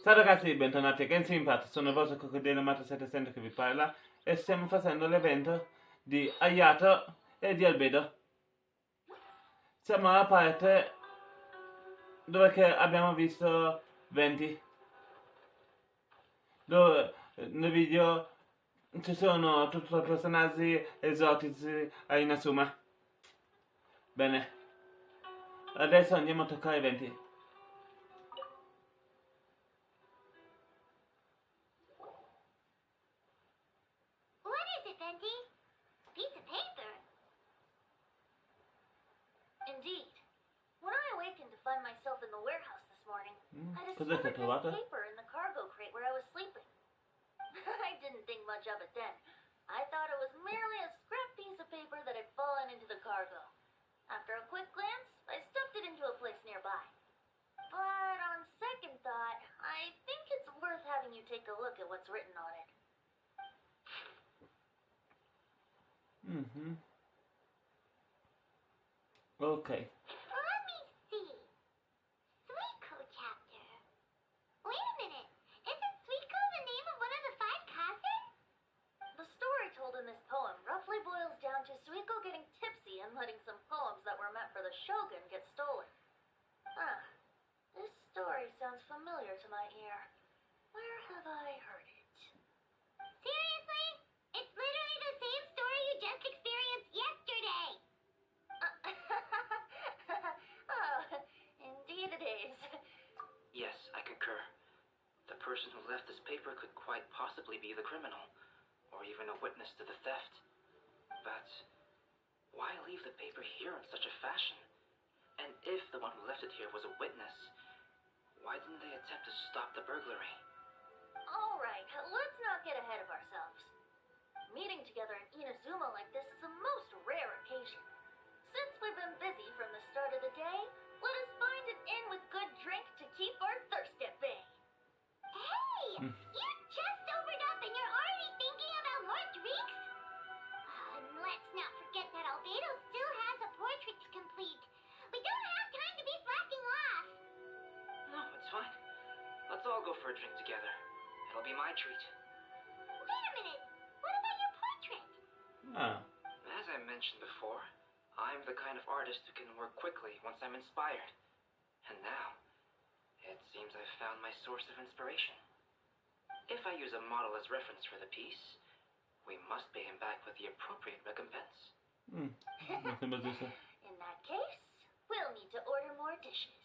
Ciao ragazzi, bentornati a Genshin Impact, sono il vostro coccodrillo Mato 700 che vi parla e stiamo facendo l'evento di Ayato e di Albedo. Siamo alla parte dove abbiamo visto venti, dove nel video ci sono tutti i personaggi esotici a Inazuma. Bene, adesso andiamo a toccare i venti. Indeed. When I awakened to find myself in the warehouse this morning, I Cos'è che discovered hai trovato? this paper in the cargo crate where I was sleeping. I didn't think much of it then. I thought it was merely a scrap piece of paper that had fallen into the cargo. After a quick glance, I stuffed it into a place nearby. But on second thought, I think it's worth having you take a look at what's written on it. Ok. Let me see. Suiko chapter. Wait a minute. Isn't Suiko the name of one of the 5 kazen? The story told in this poem roughly boils down to Suiko getting tipsy and letting some poems that were meant for the shogun get stolen. This story sounds familiar to my ear. Where have I heard it? Seriously? It's literally the same story you just experienced yesterday. Oh, indeed it is. Yes, I concur. The person who left this paper could quite possibly be the criminal, or even a witness to the theft. But why leave the paper here in such a fashion? And if the one who left it here was a witness, why didn't they attempt to stop the burglary? All right, let's not get ahead of ourselves. Meeting together in Inazuma like this is a most rare occasion. Since we've been busy from the start of the day, let us find an inn with good drink to keep our thirst at bay. Hey! You just sobered up and you're already thinking about more drinks? And let's not forget that Albedo still has a portrait to complete. We don't have time to be slacking off. No, it's fine. Let's all go for a drink together. It'll be my treat. Wait a minute. What about your portrait? As I mentioned before, I'm the kind of artist who can work quickly once I'm inspired. And now, it seems I've found my source of inspiration. If I use a model as reference for the piece, we must pay him back with the appropriate recompense. In that case, we'll need to order more dishes.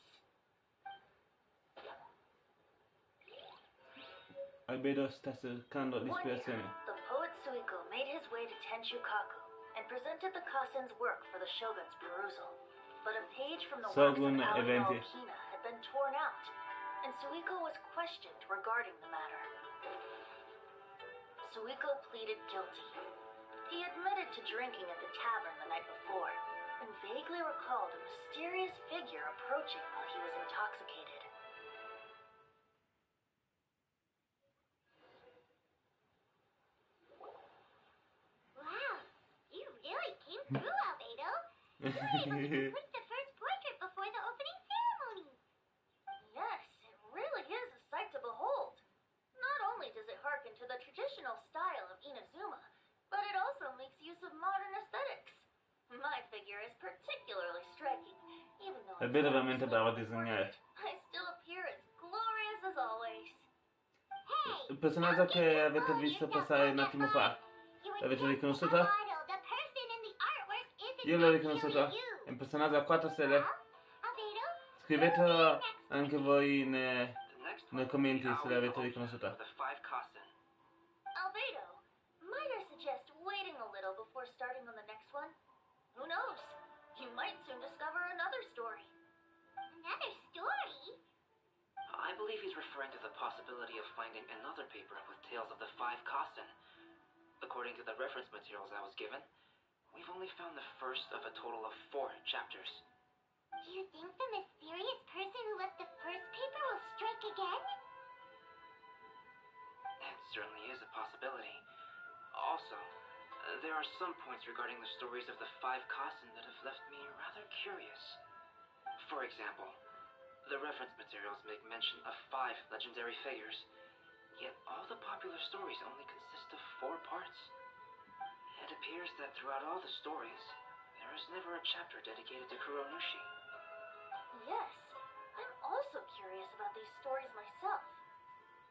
Albedo sta cercando One year, l'ispirazione. the poet Suiko made his way to Tenchukaku and presented the Kasen's work for the shogun's perusal. But a page from the works of Shogun Aoi eventi. Kina had been torn out, and Suiko was questioned regarding the matter. Suiko pleaded guilty. He admitted to drinking at the tavern the night before, and vaguely recalled a mysterious figure approaching while he was intoxicated. Wow, you really came through, Albedo. You were able to complete the first portrait before the opening ceremony. Yes, it really is a sight to behold. Not only does it harken to the traditional style of Inazuma, but it also makes use of modern aesthetics. My figure is particularly striking, even though Albedo è veramente bravo a disegnare. I still appear as glorious as always. Hey, Il personaggio che avete visto passare un attimo fa, l'avete riconosciuto? The person in the artwork isn't Io l'ho actually riconosciuto. you. È un personaggio a 4 stelle. Albedo, Scrivetelo anche voi The next nei one commenti will se be l'avete Aoi riconosciuto. of the 5 kazen. Albedo, might I suggest waiting a little before starting on the next one? Who knows? You might soon discover another story. another story? I believe he's referring to the possibility of finding another paper with tales of the 5 kazen. According to the reference materials I was given, we've only found the first of a total of 4 chapters. Do you think the mysterious person who left the first paper will strike again? It certainly is a possibility. Also, there are some points regarding the stories of the 5 kazen that have left me rather curious. For example, The reference materials make mention of 5 legendary figures, yet all the popular stories only consist of 4 parts. It appears that throughout all the stories, there is never a chapter dedicated to Kuronushi. Yes, I'm also curious about these stories myself.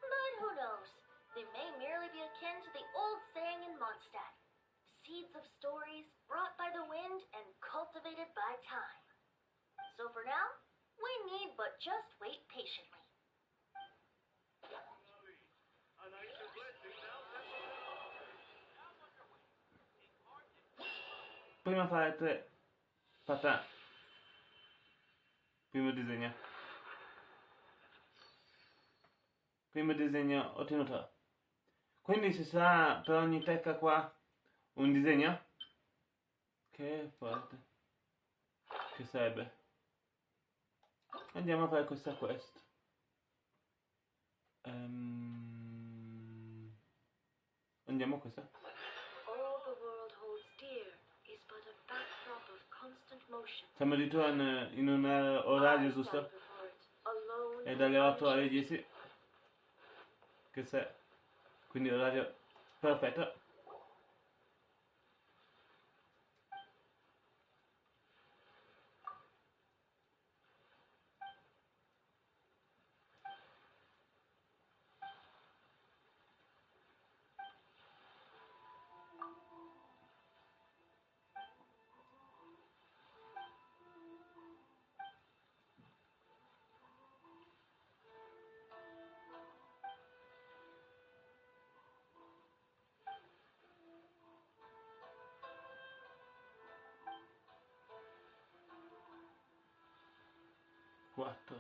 But who knows? They may merely be akin to the old saying in Mondstadt. Seeds of stories brought by the wind and cultivated by time. So for now, we need but just wait patiently. Prima fare 3. Aspetta. Primo disegno. Primo disegno ottenuto. Quindi ci sarà per ogni tecca qua un disegno? Che forte. Che sarebbe? Andiamo a fare questa quest. Andiamo a questa. All the world holds dear is but a backdrop of constant motion. Siamo addirittura in un orario giusto? È dalle 8 alle 10. Che sei? Quindi orario perfetto. Quattro.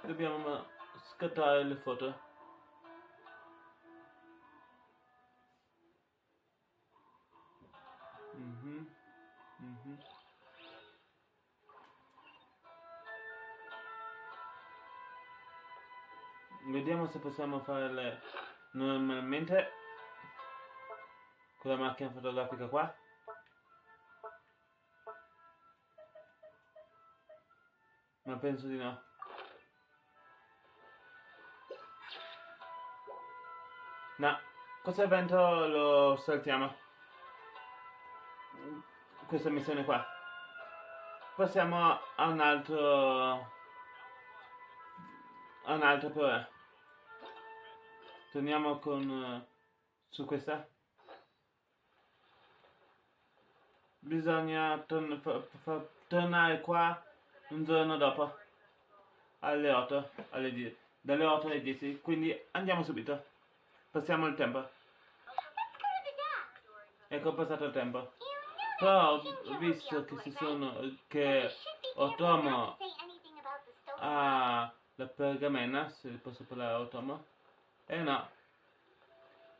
Dobbiamo scattare le foto. Vediamo se possiamo farle normalmente con la macchina fotografica qua. Ma penso di no. No, questo evento lo saltiamo. Questa missione qua. Passiamo a un altro per ora. Torniamo con su questa. Bisogna tornare qua un giorno dopo alle 8 dalle 8 alle 10, quindi andiamo subito. Passiamo il tempo. Ecco, passato il tempo. Però ho visto che Otomo ha la pergamena, se posso parlare a Otomo. No.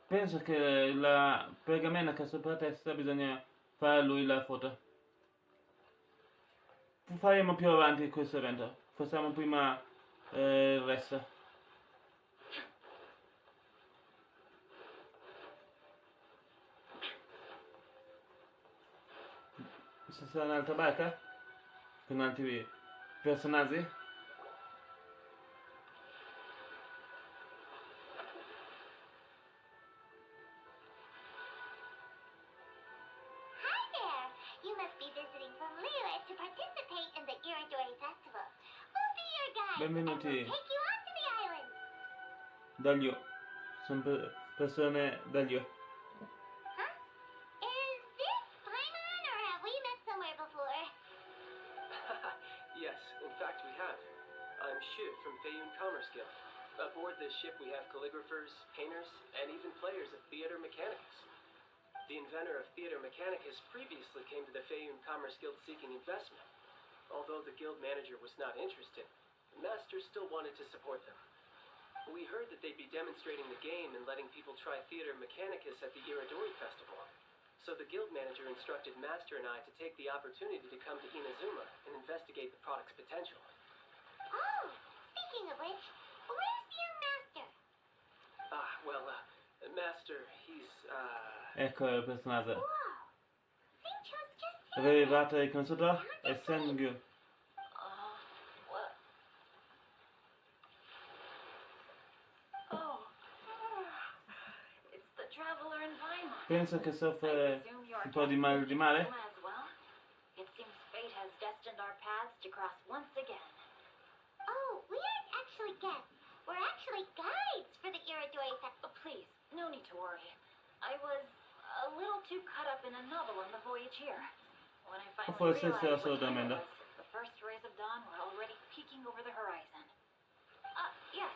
Penso che la pergamena che ha sopra la testa bisogna fare a lui la foto. Faremo più avanti questo evento. Facciamo prima il resto. Se sarà un'altra barca? Con altri personaggi? You must be visiting from Liyue to participate in the Iridori Festival. We'll be your guide Benvenuti. and we'll take you on to the island. Dagli. Sono persone dagli. Huh? Is this Paimon or have we met somewhere before? Yes, in fact we have. I'm Shiv from Feiyun Commerce Guild. Aboard this ship we have calligraphers, painters, and even players of Theater Mechanicus. The inventor of Theater Mechanicus previously came to the Feiyun Commerce Guild seeking investment. Although the guild manager was not interested, the master still wanted to support them. We heard that they'd be demonstrating the game and letting people try Theater Mechanicus at the Iridori Festival. So the guild manager instructed Master and I to take the opportunity to come to Inazuma and investigate the product's potential. Oh, speaking of which, where's the young master? master, he's, Ecco il personaggio. Whoa. Sincho's just Arrivato e riconosciuto e Sengyu. What? Oh. It's the traveler in Weimar. Penso che I soffre presume you're un po' di mal di guest in mare. Inazuma as well? It seems fate has destined our paths to cross once again. Oh, we aren't actually guests. We're actually guides for the Iridori Festival. Please, no need to worry. I was a little too caught up in a novel on the voyage here. When I finally Forse realized sia what solo time it domanda. was, the first rays of dawn were already peeking over the horizon. Yes,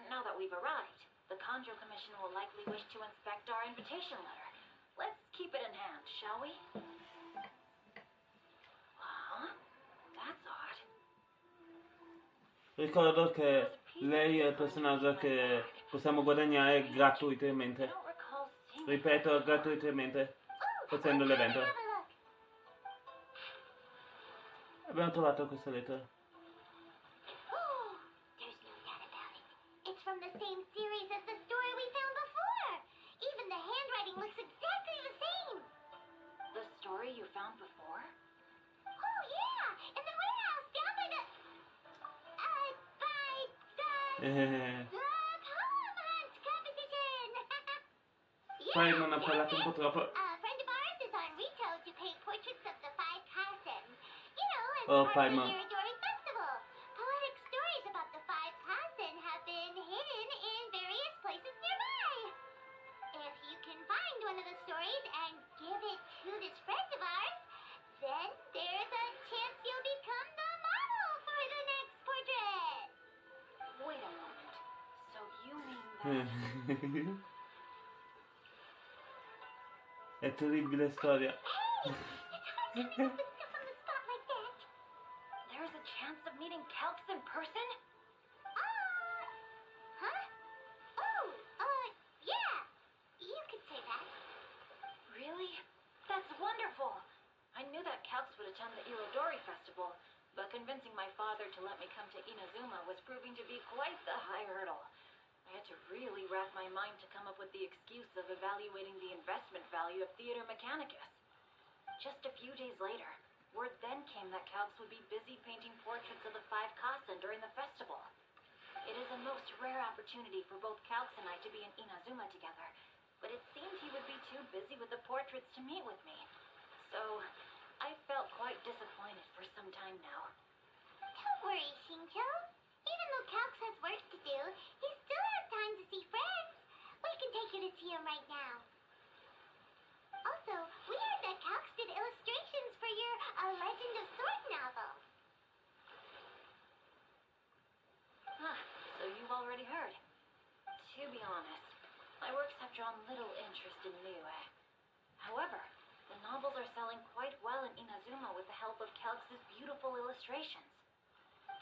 now that we've arrived, the Conjo Commission will likely wish to inspect our invitation letter. Let's keep it in hand, shall we? Huh? That's odd. Ricordo che lei è il personaggio che possiamo guadagnare I gratuitamente. don't recall seeing it. Ripeto, gratuitamente, facendo l'evento. Have a look. Abbiamo trovato questa lettera. Oh, there's no doubt about it. It's from the same series as the story we found before. Even the handwriting looks exactly the same. The story you found before? Oh, yeah, in the warehouse down by the... the poem hunt competition. Poi non ha parlato un po' troppo. A friend of ours is on Rito to paint portraits of the five Kasen. You know, as Oh, part of Paimon. the Iridori Festival. Poetic stories about the five Kasen have been hidden in various places nearby. If you can find one of the stories and give it to this friend of ours, then there's a chance you'll become the model for the next portrait. Wait a moment. So you mean that... È terribile storia. Hey, it's hard to pick up the stuff on the spot like that. There's a chance of meeting Calx in person? Huh? Oh, yeah. You could say that. Really? That's wonderful! I knew that Calx would attend the Irodori Festival, but convincing my father to let me come to Inazuma was proving to be quite the high hurdle. I had to really wrap my mind to come up with the excuse of evaluating the investment value of Theater Mechanicus. Just a few days later, word then came that Calx would be busy painting portraits of the five Kasen during the festival. It is a most rare opportunity for both Calx and I to be in Inazuma together, but it seemed he would be too busy with the portraits to meet with me. So, I felt quite disappointed for some time now. Don't worry, Shincho. Even though Calx has work to do, he still has time to see friends. We can take you to see him right now. Also, we heard that Calx did illustrations for your A Legend of Sword novel. So you've already heard. To be honest, my works have drawn little interest in Niue. However, the novels are selling quite well in Inazuma with the help of Calx's beautiful illustrations.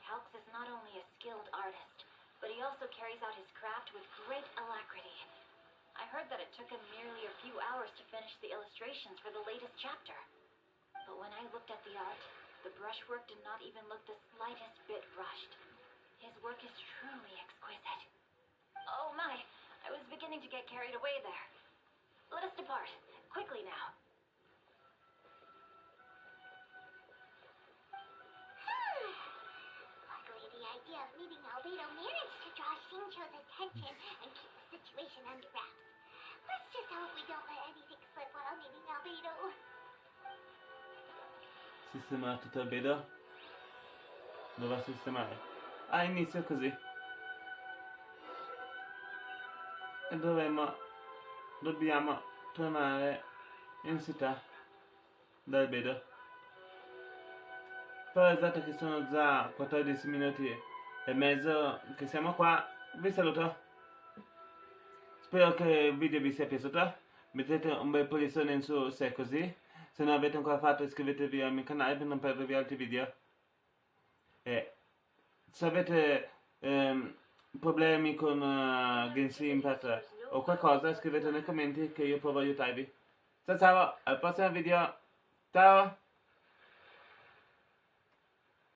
Calx is not only a skilled artist, but he also carries out his craft with great alacrity. I heard that it took him merely a few hours to finish the illustrations for the latest chapter. But when I looked at the art, the brushwork did not even look the slightest bit rushed. His work is truly exquisite. Oh my, I was beginning to get carried away there. Let us depart, quickly now. Luckily, the idea of meeting Albedo managed to draw Shincho's attention and keep the situation under wraps. Let's just hope we don't let anything slip while meeting Albedo. Sistema tutto albedo. Lo va a sistemare. Ah, inizia così. E dobbiamo tornare in città da albedo. Però dato che sono già 14 minuti e mezzo che siamo qua, vi saluto. Spero che il video vi sia piaciuto. Mettete un bel pollicione in su se è così. Se non avete ancora fatto, iscrivetevi al mio canale per non perdervi altri video. E se avete problemi con Genshin Impact o qualcosa, scrivete nei commenti che io provo a aiutarvi. Ciao ciao, al prossimo video. Ciao!